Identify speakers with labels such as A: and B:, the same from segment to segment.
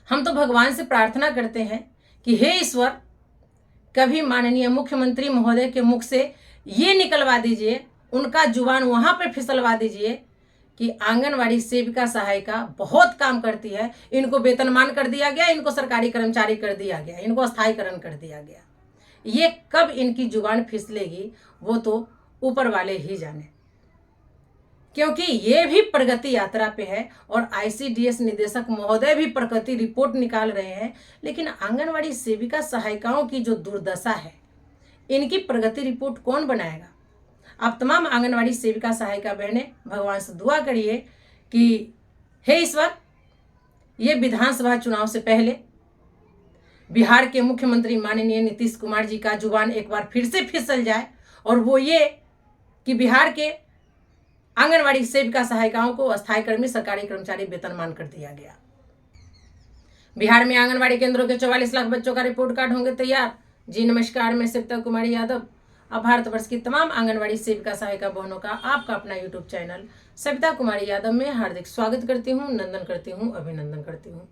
A: हम तो भगवान से प्रार्थना करते हैं कि हे ईश्वर, कभी माननीय मुख्यमंत्री महोदय के मुख से ये निकलवा दीजिए, उनका जुबान वहां पे फिसलवा दीजिए कि आंगनवाड़ी सेविका सहायिका बहुत काम करती है, इनको वेतनमान कर दिया गया, इनको सरकारी कर्मचारी कर दिया गया, इनको स्थायीकरण कर दिया गया। ये कब इनकी जुबान फिसलेगी वो तो ऊपर वाले ही जाने, क्योंकि ये भी प्रगति यात्रा पे है और आईसीडीएस निदेशक महोदय भी प्रगति रिपोर्ट निकाल रहे हैं। लेकिन आंगनवाड़ी सेविका सहायिकाओं की जो दुर्दशा है, इनकी प्रगति रिपोर्ट कौन बनाएगा? आप तमाम आंगनवाड़ी सेविका सहायिका बहनें भगवान से दुआ करिए कि हे ईश्वर, ये विधानसभा चुनाव से पहले बिहार के मुख्यमंत्री माननीय नीतीश कुमार जी का जुबान एक बार फिर से फिसल जाए, और वो ये कि बिहार के आंगनवाड़ी सेविका सहायिकाओं को अस्थायी कर्मी सरकारी कर्मचारी वेतनमान कर दिया गया। बिहार में आंगनवाड़ी केंद्रों के 44 लाख बच्चों का रिपोर्ट कार्ड होंगे तैयार। जी नमस्कार, मैं सविता कुमारी यादव अब भारतवर्ष की तमाम आंगनवाड़ी सेविका सहायिका बहनों का आपका अपना यूट्यूब चैनल सविता कुमारी यादव में हार्दिक स्वागत करती हूँ, नंदन करती हूँ, अभिनंदन करती हूँ।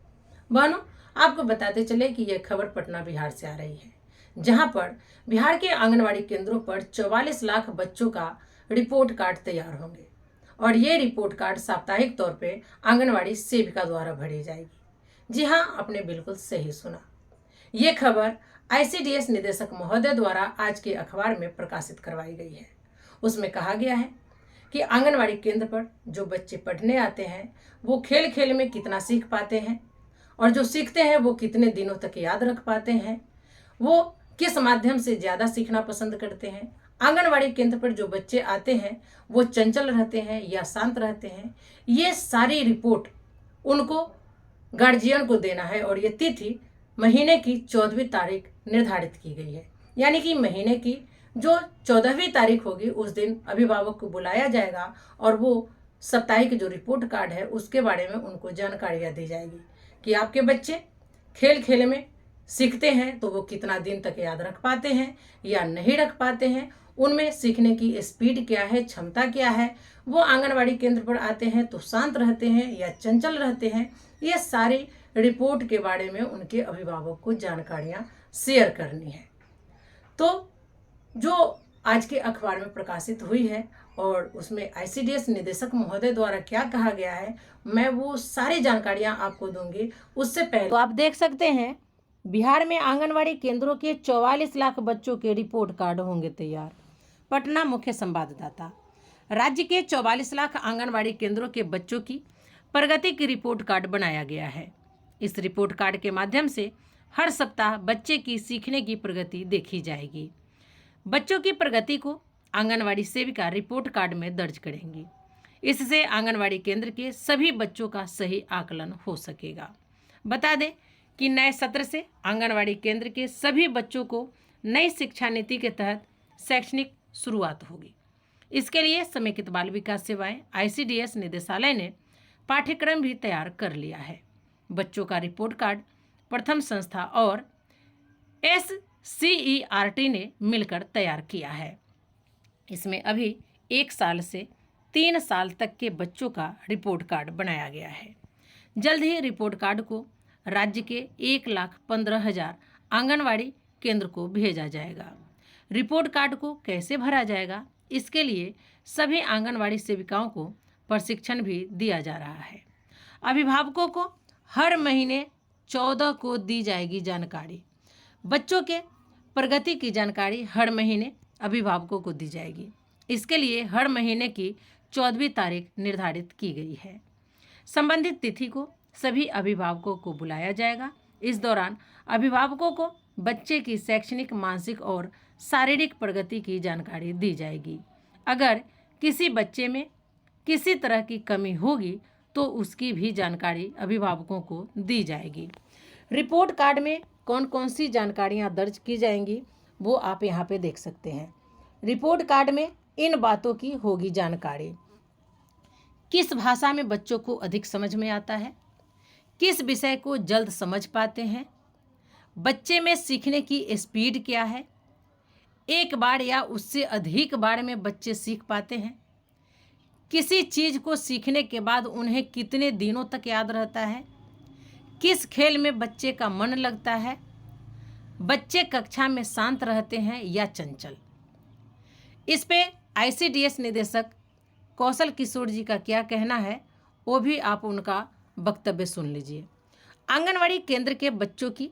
A: बहनों, आपको बताते चले कि यह खबर पटना बिहार से आ रही है, जहां पर बिहार के आंगनवाड़ी केंद्रों पर 44 लाख बच्चों का रिपोर्ट कार्ड तैयार होंगे और ये रिपोर्ट कार्ड साप्ताहिक तौर पे आंगनवाड़ी सेविका द्वारा भरी जाएगी। जी हाँ, आपने बिल्कुल सही सुना। ये खबर आईसीडीएस निदेशक महोदय द्वारा आज के अखबार में प्रकाशित करवाई गई है। उसमें कहा गया है कि आंगनवाड़ी केंद्र पर जो बच्चे पढ़ने आते हैं वो खेल खेल में कितना सीख पाते हैं, और जो सीखते हैं वो कितने दिनों तक याद रख पाते हैं, वो किस माध्यम से ज़्यादा सीखना पसंद करते हैं। आंगनवाड़ी केंद्र पर जो बच्चे आते हैं वो चंचल रहते हैं या शांत रहते हैं, ये सारी रिपोर्ट उनको गार्जियन को देना है। और ये तिथि महीने की 14वीं तारीख निर्धारित की गई है, यानी कि महीने की जो 14वीं तारीख होगी उस दिन अभिभावक को बुलाया जाएगा और वो साप्ताहिक जो रिपोर्ट कार्ड है उसके बारे में उनको जानकारियाँ दी जाएगी कि आपके बच्चे खेल खेल में सीखते हैं तो वो कितना दिन तक याद रख पाते हैं या नहीं रख पाते हैं, उनमें सीखने की स्पीड क्या है, क्षमता क्या है, वो आंगनवाड़ी केंद्र पर आते हैं तो शांत रहते हैं या चंचल रहते हैं। ये सारी रिपोर्ट के बारे में उनके अभिभावक को जानकारियाँ शेयर करनी है। तो जो आज के अखबार में प्रकाशित हुई है और उसमें आईसीडीएस निदेशक महोदय द्वारा क्या कहा गया है, मैं वो सारी जानकारियाँ आपको दूंगी। उससे पहले तो आप देख सकते हैं बिहार में आंगनवाड़ी केंद्रों के 44 लाख बच्चों के रिपोर्ट कार्ड होंगे तैयार। पटना मुख्य संवाददाता। राज्य के 44 लाख आंगनवाड़ी केंद्रों के बच्चों की प्रगति की रिपोर्ट कार्ड बनाया गया है। इस रिपोर्ट कार्ड के माध्यम से हर सप्ताह बच्चे की सीखने की प्रगति देखी जाएगी। बच्चों की प्रगति को आंगनवाड़ी सेविका रिपोर्ट कार्ड में दर्ज करेंगी। इससे आंगनवाड़ी केंद्र के सभी बच्चों का सही आकलन हो सकेगा। बता दें कि नए सत्र से आंगनवाड़ी केंद्र के सभी बच्चों को नई शिक्षा नीति के तहत शैक्षणिक शुरुआत होगी। इसके लिए समेकित बाल विकास सेवाएं आईसीडीएस निदेशालय ने पाठ्यक्रम भी तैयार कर लिया है। बच्चों का रिपोर्ट कार्ड प्रथम संस्था और एससीईआरटी ने मिलकर तैयार किया है। इसमें अभी 1 साल से 3 साल तक के बच्चों का रिपोर्ट कार्ड बनाया गया है। जल्द ही रिपोर्ट कार्ड को राज्य के 1,15,000 आंगनवाड़ी केंद्र को भेजा जाएगा। रिपोर्ट कार्ड को कैसे भरा जाएगा, इसके लिए सभी आंगनवाड़ी सेविकाओं को प्रशिक्षण भी दिया जा रहा है। अभिभावकों को हर महीने 14 को दी जाएगी जानकारी। बच्चों के प्रगति की जानकारी हर महीने अभिभावकों को दी जाएगी। इसके लिए हर महीने की 14वीं तारीख निर्धारित की गई है। संबंधित तिथि को सभी अभिभावकों को बुलाया जाएगा। इस दौरान अभिभावकों को बच्चे की शैक्षणिक, मानसिक और शारीरिक प्रगति की जानकारी दी जाएगी। अगर किसी बच्चे में किसी तरह की कमी होगी तो उसकी भी जानकारी अभिभावकों को दी जाएगी। रिपोर्ट कार्ड में कौन कौन सी जानकारियां दर्ज की जाएंगी वो आप यहाँ पे देख सकते हैं। रिपोर्ट कार्ड में इन बातों की होगी जानकारी। किस भाषा में बच्चों को अधिक समझ में आता है, किस विषय को जल्द समझ पाते हैं, बच्चे में सीखने की स्पीड क्या है, एक बार या उससे अधिक बार में बच्चे सीख पाते हैं, किसी चीज़ को सीखने के बाद उन्हें कितने दिनों तक याद रहता है, किस खेल में बच्चे का मन लगता है, बच्चे कक्षा में शांत रहते हैं या चंचल। इस पे ICDS निदेशक कौशल किशोर जी का क्या कहना है, वो भी आप उनका वक्तव्य सुन लीजिए। आंगनवाड़ी केंद्र के बच्चों की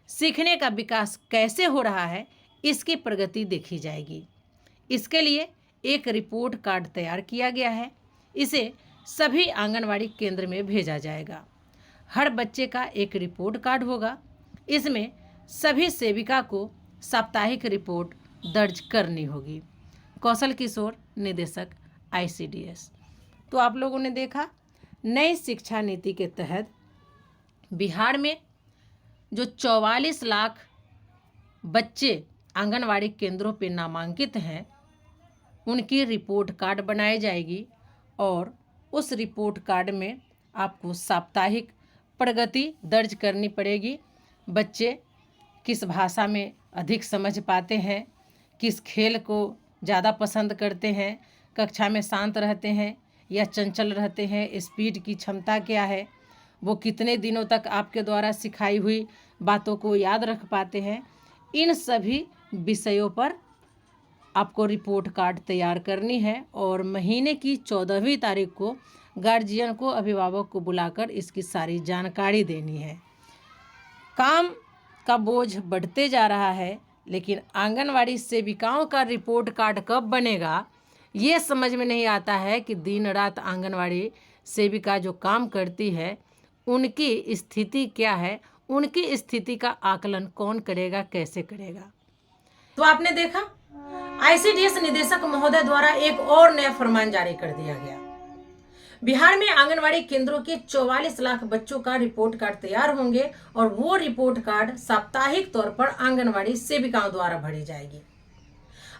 A: सीखने का विकास कैसे हो रहा है, इसकी प्रगति देखी जाएगी। इसके लिए एक रिपोर्ट कार्ड तैयार किया गया है। इसे सभी आंगनवाड़ी केंद्र में भेजा जाएगा। हर बच्चे का एक रिपोर्ट कार्ड होगा। इसमें सभी सेविका को साप्ताहिक रिपोर्ट दर्ज करनी होगी। कौशल किशोर, निदेशक ICDS। तो आप लोगों ने देखा, नई शिक्षा नीति के तहत बिहार में जो 44 लाख बच्चे आंगनवाड़ी केंद्रों पर नामांकित हैं, उनकी रिपोर्ट कार्ड बनाई जाएगी और उस रिपोर्ट कार्ड में आपको साप्ताहिक प्रगति दर्ज करनी पड़ेगी। बच्चे किस भाषा में अधिक समझ पाते हैं, किस खेल को ज़्यादा पसंद करते हैं, कक्षा में शांत रहते हैं या चंचल रहते हैं, स्पीड की क्षमता क्या है, वो कितने दिनों तक आपके द्वारा सिखाई हुई बातों को याद रख पाते हैं। इन सभी विषयों पर आपको रिपोर्ट कार्ड तैयार करनी है और महीने की 14वीं तारीख को गार्जियन को, अभिभावक को बुलाकर इसकी सारी जानकारी देनी है। काम का बोझ बढ़ते जा रहा है, लेकिन आंगनवाड़ी सेविकाओं का रिपोर्ट कार्ड कब बनेगा, ये समझ में नहीं आता है कि दिन रात आंगनवाड़ी सेविका जो काम करती है, उनकी स्थिति क्या है, उनकी स्थिति का आकलन कौन करेगा, कैसे करेगा। तो आपने देखा, ICDS निदेशक महोदय द्वारा एक और नया फरमान जारी कर दिया गया। बिहार में आंगनवाड़ी केंद्रों के 44 लाख बच्चों का रिपोर्ट कार्ड तैयार होंगे और वो रिपोर्ट कार्ड साप्ताहिक तौर पर आंगनवाड़ी सेविकाओं द्वारा भरी जाएगी।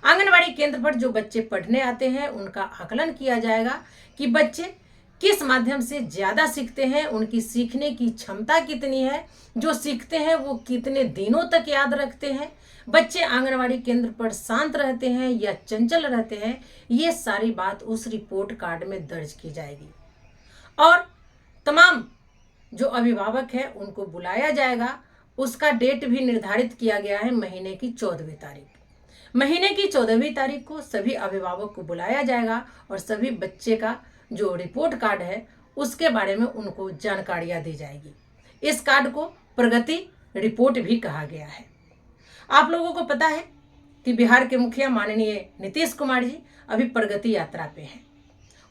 A: आंगनवाड़ी केंद्र पर जो बच्चे पढ़ने आते हैं, उनका आकलन किया जाएगा कि बच्चे किस माध्यम से ज्यादा सीखते हैं, उनकी सीखने की क्षमता कितनी है, जो सीखते हैं वो कितने दिनों तक याद रखते हैं, बच्चे आंगनवाड़ी केंद्र पर शांत रहते हैं या चंचल रहते हैं। ये सारी बात उस रिपोर्ट कार्ड में दर्ज की जाएगी और तमाम जो अभिभावक है उनको बुलाया जाएगा। उसका डेट भी निर्धारित किया गया है, महीने की 14वीं तारीख। महीने की 14वीं तारीख को सभी अभिभावक को बुलाया जाएगा और सभी बच्चे का जो रिपोर्ट कार्ड है उसके बारे में उनको जानकारियां दी जाएगी। इस कार्ड को प्रगति रिपोर्ट भी कहा गया है। आप लोगों को पता है कि बिहार के मुखिया माननीय नीतीश कुमार जी अभी प्रगति यात्रा पे हैं।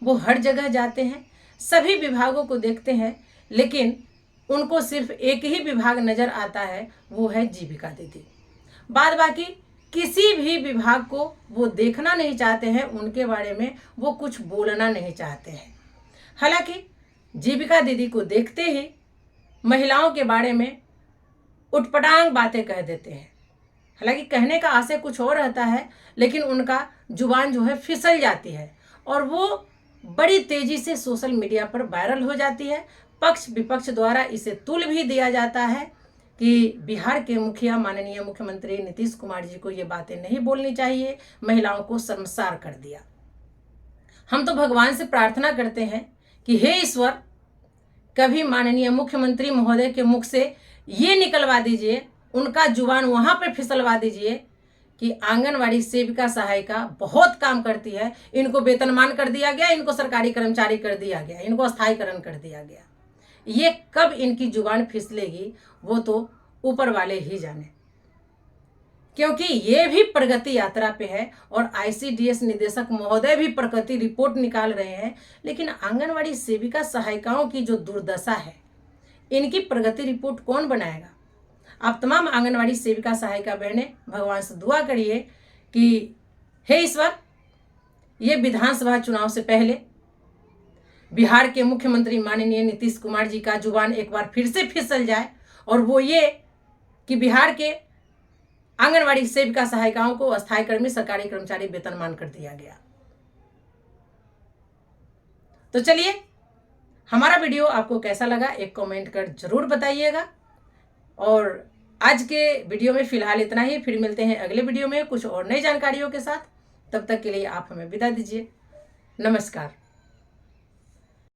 A: वो हर जगह जाते हैं, सभी विभागों को देखते हैं, लेकिन उनको सिर्फ एक ही विभाग नजर आता है, वो है जीविका दीदी। बाद बाकी किसी भी विभाग को वो देखना नहीं चाहते हैं, उनके बारे में वो कुछ बोलना नहीं चाहते हैं। हालांकि जीविका दीदी को देखते ही महिलाओं के बारे में उटपटांग बातें कह देते हैं। हालांकि कहने का आशय कुछ और रहता है, लेकिन उनका जुबान जो है फिसल जाती है और वो बड़ी तेजी से सोशल मीडिया पर वायरल हो जाती है। पक्ष विपक्ष द्वारा इसे तुल भी दिया जाता है कि बिहार के मुखिया माननीय मुख्यमंत्री नीतीश कुमार जी को ये बातें नहीं बोलनी चाहिए, महिलाओं को शर्मसार कर दिया। हम तो भगवान से प्रार्थना करते हैं कि हे ईश्वर, कभी माननीय मुख्यमंत्री महोदय के मुख से ये निकलवा दीजिए, उनका जुबान वहां पे फिसलवा दीजिए कि आंगनवाड़ी सेविका सहायिका बहुत काम करती है, इनको वेतनमान कर दिया गया, इनको सरकारी कर्मचारी कर दिया गया, इनको अस्थायीकरण कर दिया गया। ये कब इनकी जुबान फिसलेगी वो तो ऊपर वाले ही जाने, क्योंकि ये भी प्रगति यात्रा पे है और ICDS निदेशक महोदय भी प्रगति रिपोर्ट निकाल रहे हैं। लेकिन आंगनवाड़ी सेविका सहायिकाओं की जो दुर्दशा है, इनकी प्रगति रिपोर्ट कौन बनाएगा। आप तमाम आंगनवाड़ी सेविका सहायिका बहनें भगवान से दुआ करिए कि हे ईश्वर, ये विधानसभा चुनाव से पहले बिहार के मुख्यमंत्री माननीय नीतीश कुमार जी का जुबान एक बार फिर से फिसल जाए और वो ये कि बिहार के आंगनवाड़ी सेविका सहायिकाओं को अस्थायी कर्मी, सरकारी कर्मचारी वेतनमान कर दिया गया। तो चलिए, हमारा वीडियो आपको कैसा लगा एक कमेंट कर जरूर बताइएगा। और आज के वीडियो में फिलहाल इतना ही। फिर मिलते हैं अगले वीडियो में कुछ और नई जानकारियों के साथ। तब तक के लिए आप हमें विदा दीजिए। नमस्कार।